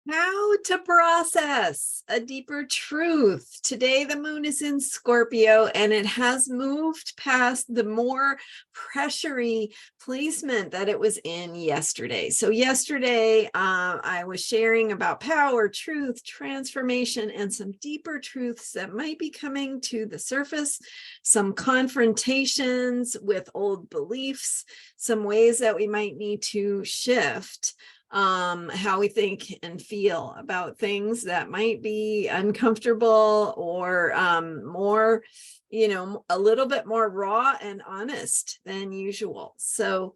How to process a deeper truth. Today, the moon is in Scorpio and it has moved past the more pressury placement that it was in yesterday. So, yesterday, I was sharing about power, truth, transformation, and some deeper truths that might be coming to the surface, some confrontations with old beliefs, some ways that we might need to shift how we think and feel about things that might be uncomfortable or more, a little bit more raw and honest than usual. So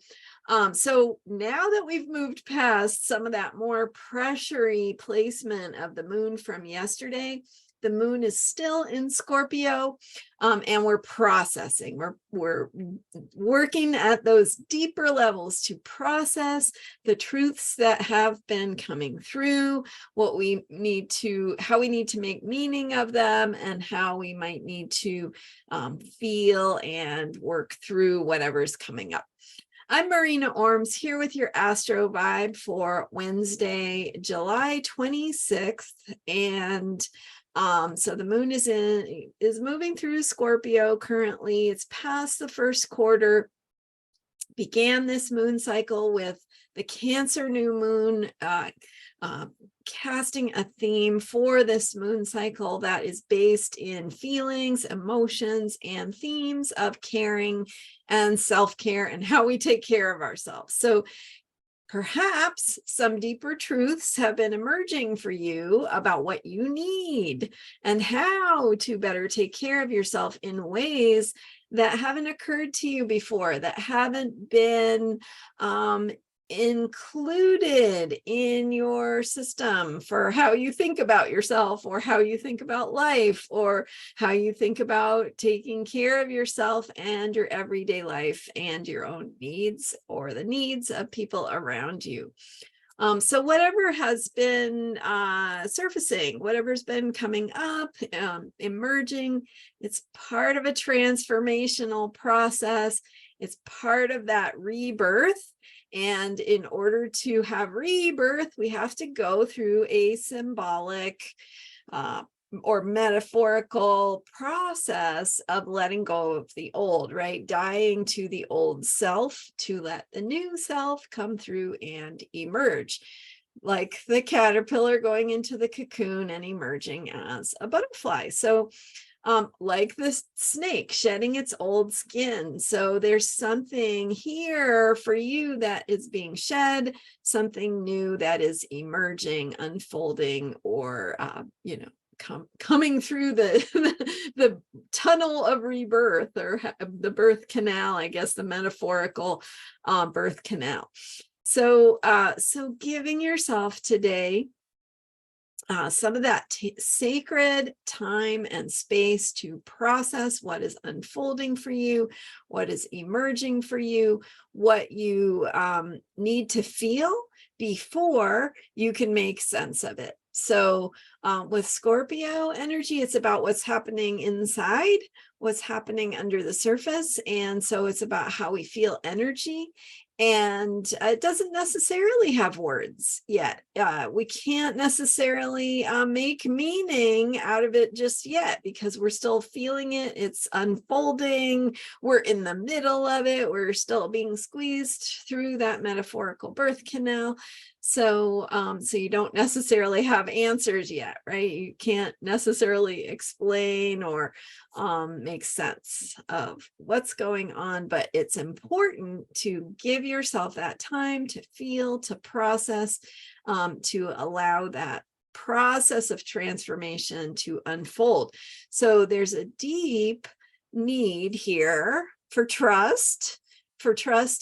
now that we've moved past some of that more pressury placement of the moon from yesterday, the moon is still in Scorpio, and we're processing. We're working at those deeper levels to process the truths that have been coming through, how we need to make meaning of them, and how we might need to feel and work through whatever's coming up. I'm Marina Ormes here with your Astro Vibe for Wednesday, July 26th. And so the moon is moving through Scorpio currently. It's past the first quarter. Began this moon cycle with the Cancer new moon, casting a theme for this moon cycle that is based in feelings, emotions, and themes of caring and self-care and how we take care of ourselves. So perhaps some deeper truths have been emerging for you about what you need and how to better take care of yourself in ways that haven't occurred to you before, that haven't been included in your system for how you think about yourself or how you think about life or how you think about taking care of yourself and your everyday life and your own needs or the needs of people around you. So whatever has been surfacing, whatever's been coming up, emerging, it's part of a transformational process. It's part of that rebirth. And in order to have rebirth, we have to go through a symbolic or metaphorical process of letting go of the old, right? Dying to the old self to let the new self come through and emerge, like the caterpillar going into the cocoon and emerging as a butterfly. So like the snake shedding its old skin. So there's something here for you that is being shed, something new that is emerging, unfolding, or coming through the tunnel of rebirth, or the birth canal, I guess, the metaphorical birth canal. So giving yourself today some of that sacred time and space to process what is unfolding for you, what is emerging for you, what you need to feel before you can make sense of it. So with Scorpio energy, it's about what's happening inside, what's happening under the surface. And so it's about how we feel energy. And it doesn't necessarily have words yet. We can't necessarily make meaning out of it just yet because we're still feeling it. It's unfolding. We're in the middle of it. We're still being squeezed through that metaphorical birth canal. So you don't necessarily have answers yet, right? You can't necessarily explain or make sense of what's going on, but it's important to give yourself that time to feel, to process, to allow that process of transformation to unfold. So there's a deep need here for trust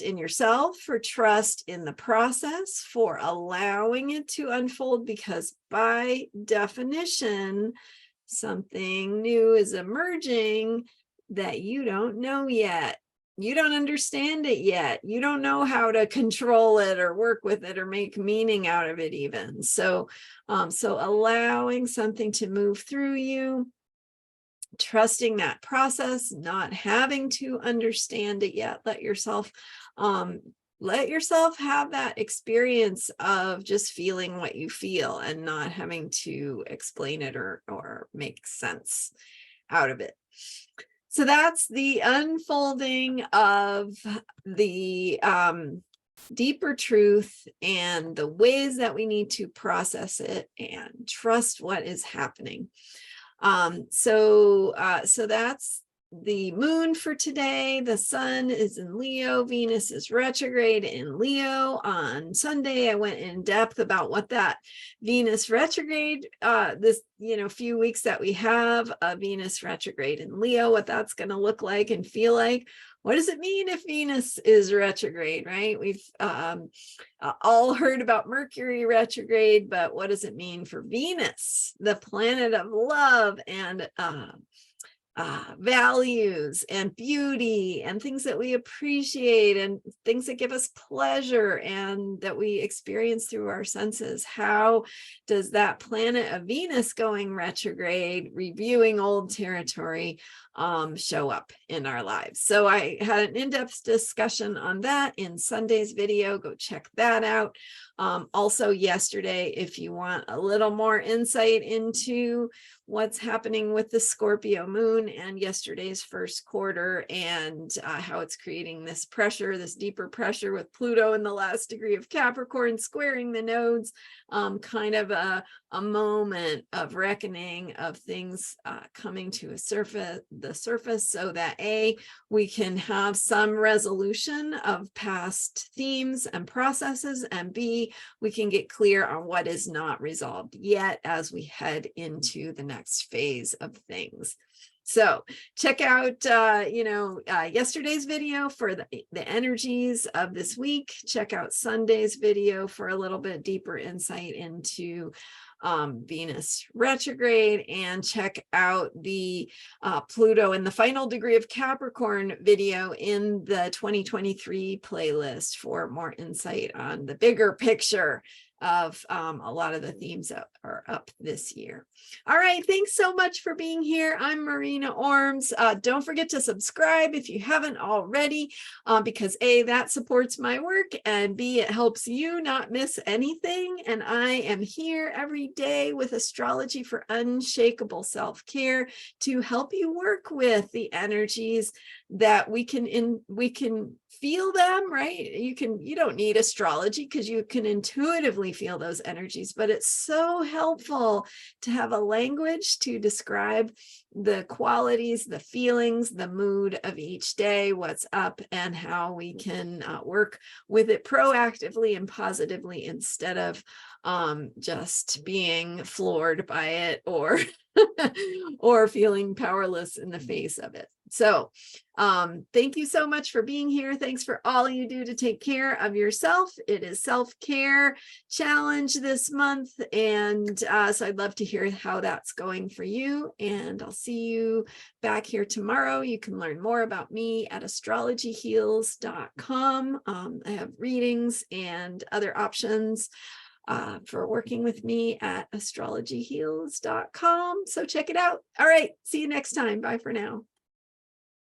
in yourself, for trust in the process, for allowing it to unfold, because by definition, something new is emerging that you don't know yet. You don't understand it yet. You don't know how to control it or work with it or make meaning out of it even. So allowing something to move through you, trusting that process, not having to understand it yet. Let yourself let yourself have that experience of just feeling what you feel and not having to explain it or make sense out of it. So that's the unfolding of the deeper truth and the ways that we need to process it and trust what is happening. So that's the moon for today. The sun is in Leo, Venus is retrograde in Leo. On Sunday, I went in depth about what that Venus retrograde, this, few weeks that we have a Venus retrograde in Leo, what that's going to look like and feel like. What does it mean if Venus is retrograde, right? We've all heard about Mercury retrograde, but what does it mean for Venus, the planet of love and values and beauty and things that we appreciate and things that give us pleasure and that we experience through our senses? How does that planet of Venus going retrograde, reviewing old territory, show up in our lives? So I had an in-depth discussion on that in Sunday's video. Go check that out. Also yesterday, if you want a little more insight into what's happening with the Scorpio moon and yesterday's first quarter and how it's creating this pressure, this deeper pressure with Pluto in the last degree of Capricorn squaring the nodes, kind of a moment of reckoning of things coming to the surface so that we can have some resolution of past themes and processes, and B, we can get clear on what is not resolved yet as we head into the next phase of things. So check out, yesterday's video for the energies of this week. Check out Sunday's video for a little bit deeper insight into Venus retrograde, and check out the Pluto in the final degree of Capricorn video in the 2023 playlist for more insight on the bigger picture of a lot of the themes that are up this year. All right, thanks so much for being here. I'm Marina Ormes. Don't forget to subscribe if you haven't already, because A, that supports my work, and B, it helps you not miss anything. And I am here every day with Astrology for Unshakable Self-Care to help you work with the energies that we can feel them, right? You don't need astrology because you can intuitively feel those energies, but it's so helpful to have a language to describe the qualities, the feelings, the mood of each day, what's up, and how we can work with it proactively and positively instead of just being floored by it or or feeling powerless in the face of it. So thank you so much for being here. Thanks for all you do to take care of yourself. It is self-care challenge this month. And so I'd love to hear how that's going for you. And I'll see you back here tomorrow. You can learn more about me at astrologyheals.com. I have readings and other options for working with me at astrologyheals.com. So check it out. All right. See you next time. Bye for now.